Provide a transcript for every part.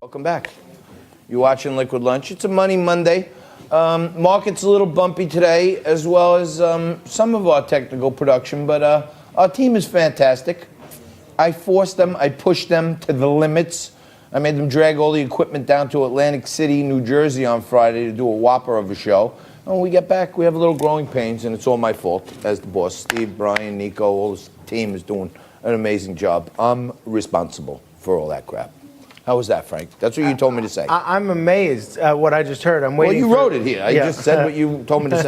Welcome back. You're watching Liquid Lunch. It's a Money Monday. Market's a little bumpy today, as well as some of our technical production, but our team is fantastic. I forced them, I pushed them to the limits. I made them drag all the equipment down to Atlantic City, New Jersey on Friday to do a whopper of a show. And when we get back, we have a little growing pains, and it's all my fault as the boss. Steve, Brian, Nico, all this team is doing an amazing job. I'm responsible for all that crap. How was that, Frank? That's what you told me to say. I'm amazed at what I just heard. I'm waiting. Well, you wrote it here. I just said what you told me to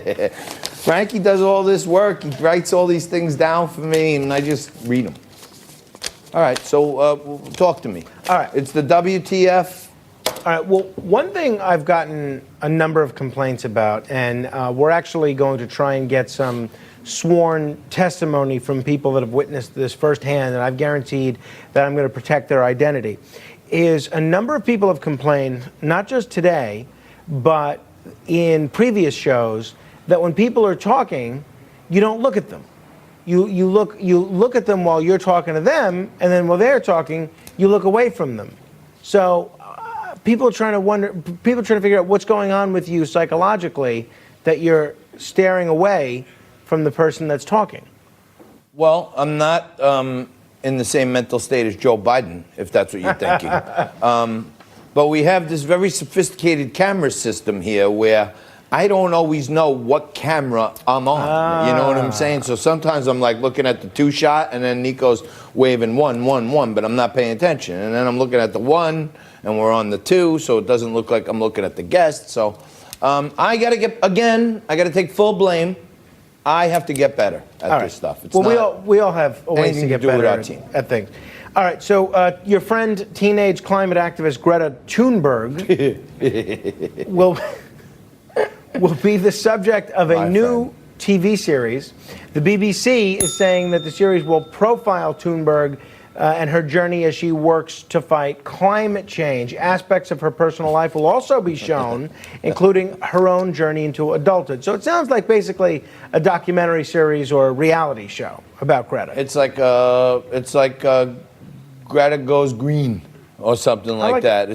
say. Frankie does all this work. He writes all these things down for me, and I just read them. All right, so talk to me. All right. It's the WTF. All right, well, one thing I've gotten a number of complaints about, and we're actually going to try and get some sworn testimony from people that have witnessed this firsthand, and I've guaranteed that I'm going to protect their identity, is a number of people have complained, not just today, but in previous shows, that when people are talking, you don't look at them. You look at them while you're talking to them, and then while they're talking, you look away from them. So people are trying to figure out what's going on with you psychologically that you're staring away from the person that's talking. Well, I'm not in the same mental state as Joe Biden, if that's what you're thinking. But we have this very sophisticated camera system here where I don't always know what camera I'm on. You know what I'm saying? So sometimes I'm like looking at the 2-shot, and then Nico's waving 1, 1, 1, but I'm not paying attention. And then I'm looking at the 1, and we're on the 2, so it doesn't look like I'm looking at the guest. So I got to take full blame. I have to get better at this stuff. It's we all have ways to get better at things. All right, so your friend, teenage climate activist Greta Thunberg will be the subject of a new TV series. The BBC is saying that the series will profile Thunberg and her journey as she works to fight climate change. Aspects of her personal life will also be shown, including her own journey into adulthood. So it sounds like basically a documentary series or a reality show about Greta. It's like Greta Goes Green or something like that.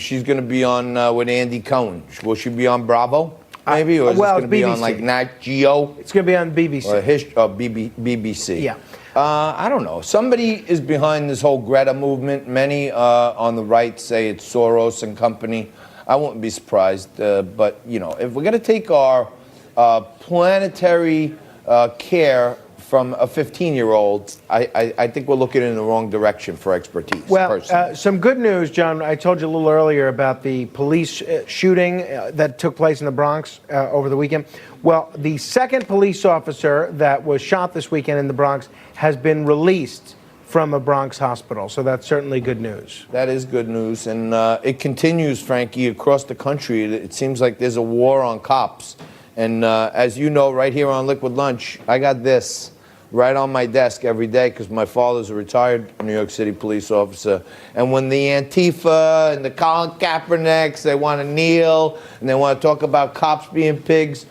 She's going to be on with Andy Cohen. Will she be on Bravo? Maybe, or is it going to be on like Nat Geo? It's going to be on BBC. Or BBC. Yeah. I don't know. Somebody is behind this whole Greta movement. Many on the right say it's Soros and company. I wouldn't be surprised. But, you know, if we're going to take our planetary care from a 15-year-old, I think we're looking in the wrong direction for expertise. Well, some good news, John. I told you a little earlier about the police shooting that took place in the Bronx over the weekend. Well, the second police officer that was shot this weekend in the Bronx has been released from a Bronx hospital. So that's certainly good news. That is good news. And it continues, Frankie, across the country. It seems like there's a war on cops. And as you know, right here on Liquid Lunch, I got this right on my desk every day because my father's a retired New York City police officer. And when the Antifa and the Colin Kaepernicks, they want to kneel and they want to talk about cops being pigs,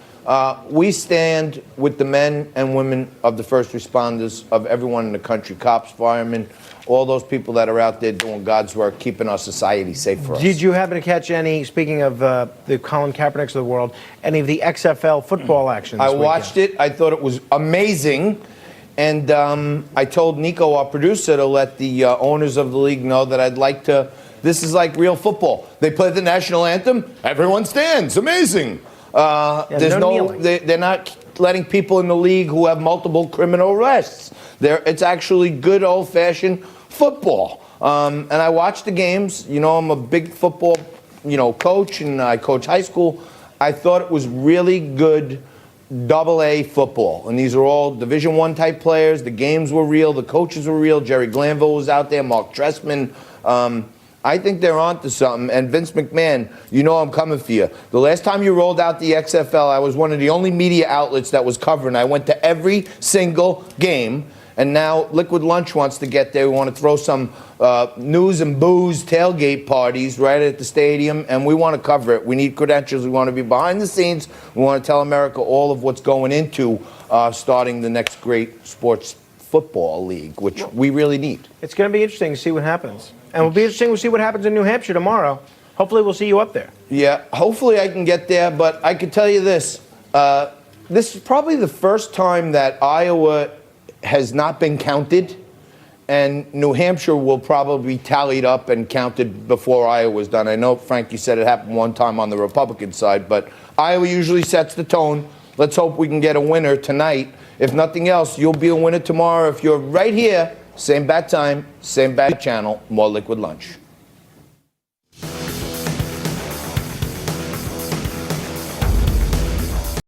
we stand with the men and women of the first responders, of everyone in the country, cops, firemen, all those people that are out there doing God's work, keeping our society safe for us. Did you happen to catch any, speaking of the Colin Kaepernicks of the world, any of the XFL football action this weekend? I watched it. I thought it was amazing. And I told Nico, our producer, to let the owners of the league know that I'd like to. This is like real football. They play the national anthem. Everyone stands. Amazing. They're not letting people in the league who have multiple criminal arrests. It's actually good old-fashioned football. And I watch the games. You know, I'm a big football, coach, and I coach high school. I thought it was really good AA football, and these are all Division I type players. The games were real, the coaches were real. Jerry Glanville was out there, Mark Trestman. I think they're onto something. And Vince McMahon, you know I'm coming for you. The last time you rolled out the XFL, I was one of the only media outlets that was covering. I went to every single game. And now Liquid Lunch wants to get there. We want to throw some news and booze tailgate parties right at the stadium, and we want to cover it. We need credentials. We want to be behind the scenes. We want to tell America all of what's going into starting the next great sports football league, which we really need. It's going to be interesting to see what happens. And it'll be interesting to see what happens in New Hampshire tomorrow. Hopefully we'll see you up there. Yeah, hopefully I can get there, but I can tell you this. This is probably the first time that Iowa has not been counted, and New Hampshire will probably be tallied up and counted before Iowa was done. I know, Frank, you said it happened one time on the Republican side, but Iowa usually sets the tone. Let's hope we can get a winner tonight. If nothing else, you'll be a winner tomorrow if you're right here, same bat time, same bat channel, more Liquid Lunch.